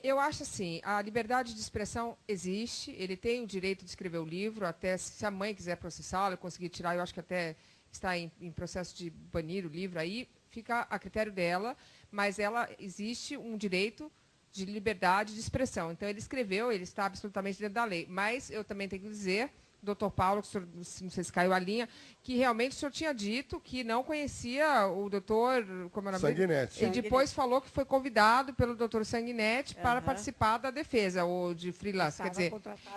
Eu acho assim, a liberdade de expressão existe, ele tem o direito de escrever o livro, até se a mãe quiser processá-lo, conseguir tirar, eu acho que até está em processo de banir o livro, aí fica a critério dela, mas ela existe um direito de liberdade de expressão. Então, ele escreveu, ele está absolutamente dentro da lei. Mas eu também tenho que dizer, doutor Paulo, que o senhor, não sei se caiu a linha, que realmente o senhor tinha dito que não conhecia o doutor Sanguinetti. E depois falou que foi convidado pelo doutor Sanguinetti para participar da defesa, ou de freelance. Quer dizer,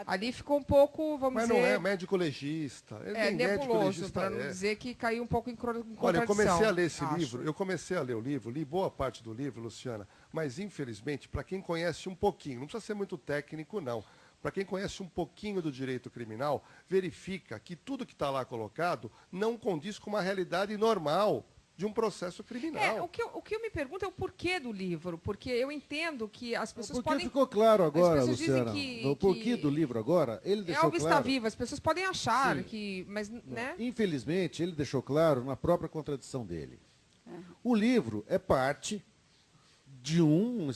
ali ficou um pouco, vamos dizer... Mas não é médico legista. Nebuloso, para não dizer que caiu um pouco em contradição. Olha, eu comecei a ler esse livro, eu comecei a ler o livro, li boa parte do livro, Luciana, mas, infelizmente, para quem conhece um pouquinho, não precisa ser muito técnico, não. Para quem conhece um pouquinho do direito criminal, verifica que tudo que está lá colocado não condiz com uma realidade normal de um processo criminal. O que eu me pergunto é o porquê do livro, porque eu entendo que as pessoas porque podem... ficou claro agora, Luciana, o porquê do livro agora, ele deixou claro... Elvis está vivo, as pessoas podem achar que... Mas, né? Infelizmente, ele deixou claro na própria contradição dele. O livro é parte de uma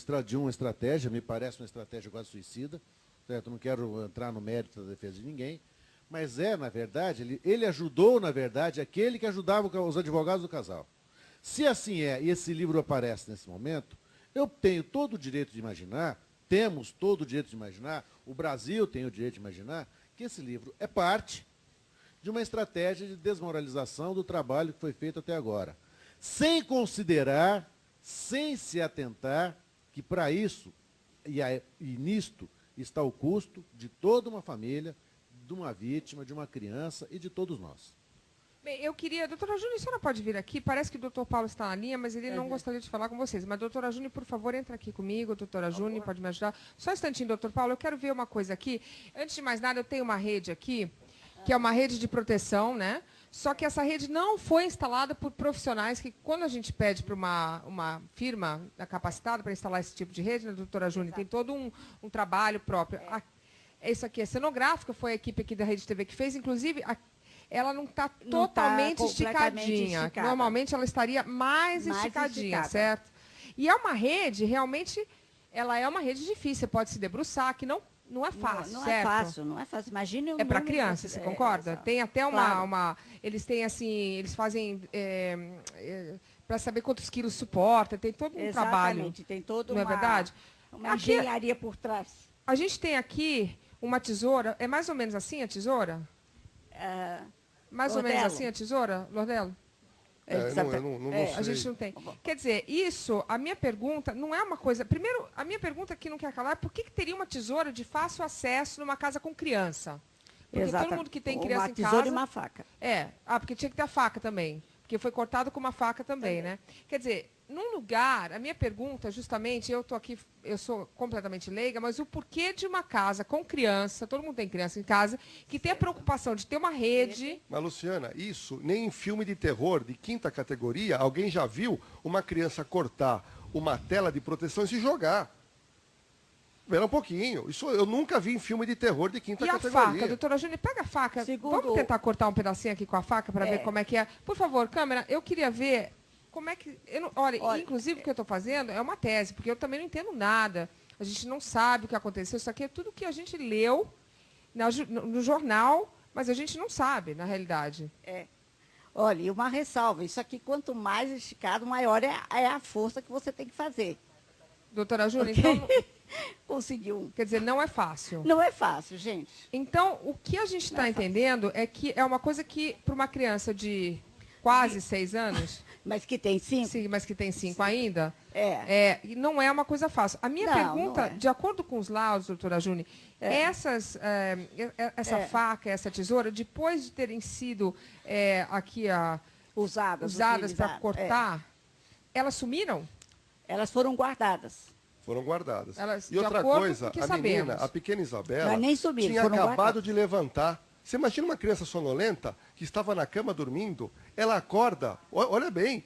estratégia, me parece uma estratégia quase suicida, certo? Não quero entrar no mérito da defesa de ninguém, mas na verdade, ele ajudou, na verdade, aquele que ajudava os advogados do casal. Se assim é, e esse livro aparece nesse momento, eu tenho todo o direito de imaginar, temos todo o direito de imaginar, o Brasil tem o direito de imaginar, que esse livro é parte de uma estratégia de desmoralização do trabalho que foi feito até agora. Sem considerar, sem se atentar, que para isso, e nisto, está o custo de toda uma família, de uma vítima, de uma criança e de todos nós. Bem, eu queria... Doutora Júnior, a senhora pode vir aqui? Parece que o doutor Paulo está na linha, mas ele não gostaria de falar com vocês. Mas, doutora Júnior, por favor, entra aqui comigo. Doutora Júnior, pode me ajudar? Só um instantinho, doutor Paulo, eu quero ver uma coisa aqui. Antes de mais nada, eu tenho uma rede aqui, que é uma rede de proteção, né? Só que essa rede não foi instalada por profissionais que, quando a gente pede para uma firma capacitada para instalar esse tipo de rede, né, doutora Júnior, tem todo um trabalho próprio. Isso aqui é cenográfica, foi a equipe aqui da Rede TV que fez, inclusive, ela não está totalmente esticadinha. Normalmente ela estaria mais esticadinha, certo? E é uma rede, realmente, ela é uma rede difícil, você pode se debruçar, que não é fácil, não certo? É fácil, não é fácil. Imagine É para criança, você concorda? Tem até eles têm assim, eles fazem para saber quantos quilos suporta, tem todo um trabalho. Tem todo não é verdade? Uma engenharia por trás. A gente tem aqui uma tesoura, é mais ou menos assim a tesoura? Mais ou menos assim a tesoura, Lordelo? Não a gente não tem. Quer dizer, isso, a minha pergunta não é uma coisa... Primeiro, a minha pergunta que não quer calar é por que teria uma tesoura de fácil acesso numa casa com criança? Porque todo mundo que tem criança em casa... Uma tesoura e uma faca. Porque tinha que ter a faca também. Porque foi cortado com uma faca também, né? Quer dizer, num lugar, a minha pergunta, justamente, eu estou aqui, eu sou completamente leiga, mas o porquê de uma casa com criança, todo mundo tem criança em casa, que tem a preocupação de ter uma rede... Mas, Luciana, isso, nem em filme de terror de quinta categoria, alguém já viu uma criança cortar uma tela de proteção e se jogar. Espera um pouquinho. Isso eu nunca vi em filme de terror de quinta categoria. E a faca, doutora Júnior, pega a faca. Vamos tentar cortar um pedacinho aqui com a faca para ver como é que é. Por favor, câmera, eu queria ver como é que... Olha, inclusive o que eu estou fazendo é uma tese, porque eu também não entendo nada. A gente não sabe o que aconteceu. Isso aqui é tudo que a gente leu no jornal, mas a gente não sabe, na realidade. Olha, e uma ressalva. Isso aqui, quanto mais esticado, maior é a força que você tem que fazer. Doutora Júnior, então... Conseguiu. Quer dizer, não é fácil. Não é fácil, gente. Então, o que a gente está entendendo é que é uma coisa que, para uma criança de quase 6 anos... Mas que tem 5? Sim, mas que tem 5 ainda. Não é uma coisa fácil. A minha pergunta, de acordo com os laudos, doutora Júnior, essa faca, essa tesoura, depois de terem sido usadas para cortar, elas sumiram? Elas foram guardadas. Foram guardadas. E outra coisa, a pequena Isabela, nem subiram, tinha acabado de levantar. Você imagina uma criança sonolenta que estava na cama dormindo, ela acorda, olha bem,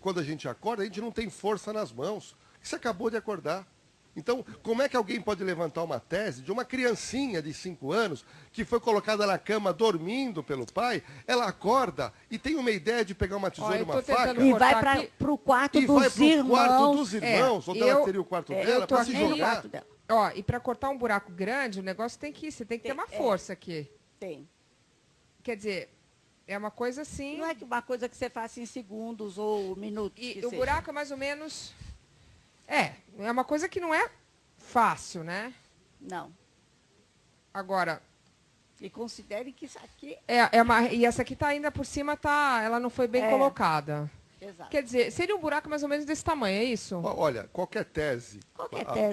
quando a gente acorda, a gente não tem força nas mãos. Você acabou de acordar. Então, como é que alguém pode levantar uma tese de uma criancinha de 5 anos que foi colocada na cama dormindo pelo pai, ela acorda e tem uma ideia de pegar uma tesoura e uma faca e vai para o quarto e dos vai pro irmãos. quarto dos irmãos, onde ela teria o quarto dela, para se aqui no jogar. quarto dela. Ó, e para cortar um buraco grande, o negócio tem que ir, você tem que ter uma força aqui. Tem. Quer dizer, é uma coisa assim... Não é uma coisa que você faça em segundos ou minutos. E o buraco é mais ou menos... É uma coisa que não é fácil, né? Não. Agora... E considere que isso aqui... E essa aqui tá ainda por cima, ela não foi bem colocada. Exato. Quer dizer, seria um buraco mais ou menos desse tamanho, é isso? Olha, qualquer tese,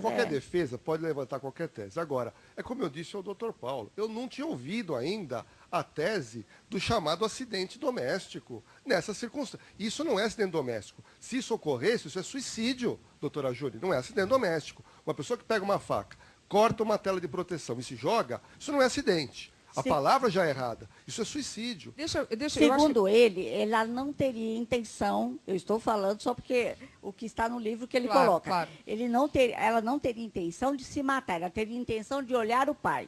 Qualquer defesa pode levantar qualquer tese. Agora, é como eu disse ao doutor Paulo, eu não tinha ouvido ainda a tese do chamado acidente doméstico nessa circunstância. Isso não é acidente doméstico. Se isso ocorresse, isso é suicídio, doutora Júlia, não é acidente doméstico. Uma pessoa que pega uma faca, corta uma tela de proteção e se joga, isso não é acidente. A palavra já é errada. Isso é suicídio. Segundo ele, ela não teria intenção, eu estou falando só porque o que está no livro que ele coloca. Claro. Ela não teria intenção de se matar, ela teria intenção de olhar o pai.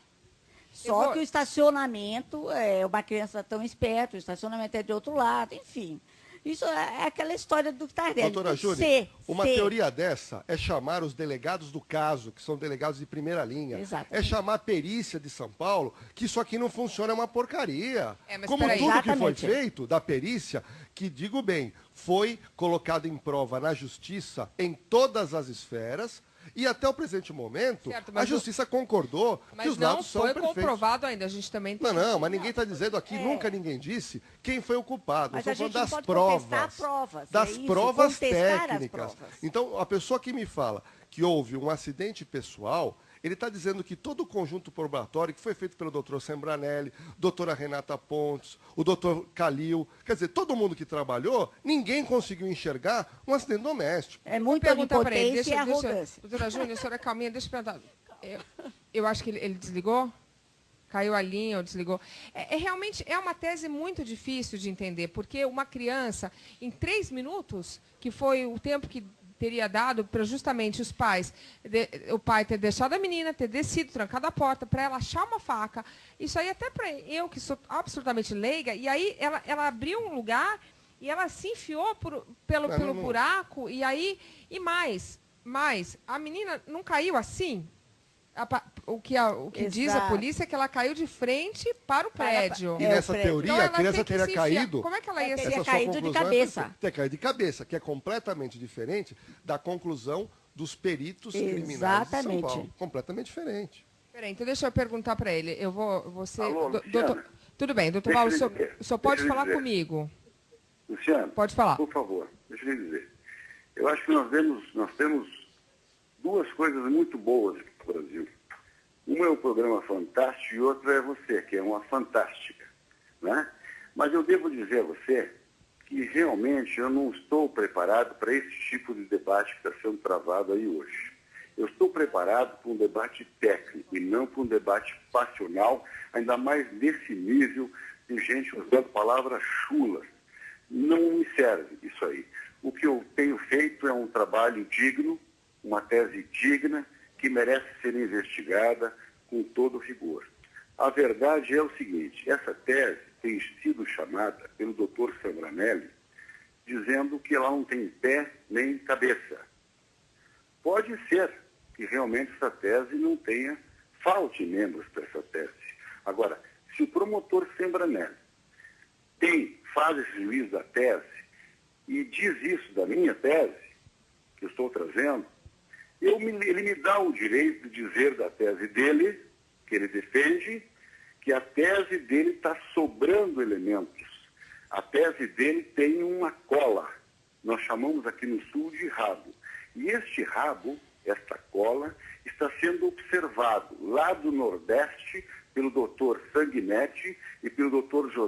Só que o estacionamento, uma criança tão esperta, o estacionamento é de outro lado, enfim. Isso é aquela história do Tardelli. Doutora Júlia, uma teoria dessa é chamar os delegados do caso, que são delegados de primeira linha. Exatamente. É chamar a perícia de São Paulo, que isso aqui não funciona, é uma porcaria. Mas como tudo que foi Exatamente. feito da perícia, que, digo bem, foi colocado em prova na justiça em todas as esferas, e até o presente momento, a justiça concordou que os dados são perfeitos. Mas não foi comprovado ainda, a gente também tem... Não, mas ninguém está dizendo aqui, nunca ninguém disse quem foi o culpado. Mas Nós estamos falando das provas. das isso, provas contestar técnicas. as provas. Então, a pessoa que me fala que houve um acidente pessoal, ele está dizendo que todo o conjunto probatório que foi feito pelo doutor Sembranelli, doutora Renata Pontes, o doutor Calil, quer dizer, todo mundo que trabalhou, ninguém conseguiu enxergar um acidente doméstico. É muita onipotência e Deixa, arrogância. doutora Júlia, a senhora é calminha, deixa eu perguntar. Eu acho que ele desligou? Caiu a linha ou desligou? Realmente é uma tese muito difícil de entender, porque uma criança, em 3 minutos, que foi o tempo que teria dado para justamente os pais, o pai ter deixado a menina, ter descido, trancado a porta, para ela achar uma faca. Isso aí até para eu, que sou absolutamente leiga, e aí ela abriu um lugar e ela se enfiou pelo buraco, e aí, e mais, a menina não caiu assim? O que diz a polícia é que ela caiu de frente para o prédio. E nessa teoria, então, a criança teria caído... Como é que ela ia teria caído de cabeça. Teria caído de cabeça, que é completamente diferente da conclusão dos peritos criminais de São Paulo. Completamente diferente. Peraí, então deixa eu perguntar para ele. Eu vou ser... Alô, doutor, tudo bem, doutor Paulo, o senhor pode falar comigo? Luciano, pode falar. Por favor, deixa eu lhe dizer. Eu acho que nós temos 2 coisas muito boas aqui no Brasil. Uma é o programa Fantástico e outra é você, que é uma fantástica, né? Mas eu devo dizer a você que realmente eu não estou preparado para esse tipo de debate que está sendo travado aí hoje. Eu estou preparado para um debate técnico e não para um debate passional, ainda mais nesse nível de gente usando palavras chulas. Não me serve isso aí. O que eu tenho feito é um trabalho digno, uma tese digna, que merece ser investigada com todo rigor. A verdade é o seguinte, essa tese tem sido chamada pelo doutor Sembranelli, dizendo que ela não tem pé nem cabeça. Pode ser que realmente essa tese não tenha, falte membros para essa tese. Agora, se o promotor Sembranelli faz esse juízo da tese e diz isso da minha tese, que eu estou trazendo, ele me dá o direito de dizer da tese dele, que ele defende, que a tese dele está sobrando elementos. A tese dele tem uma cola. Nós chamamos aqui no Sul de rabo. E este rabo, esta cola, está sendo observado lá do Nordeste pelo doutor Sanguinetti e pelo doutor José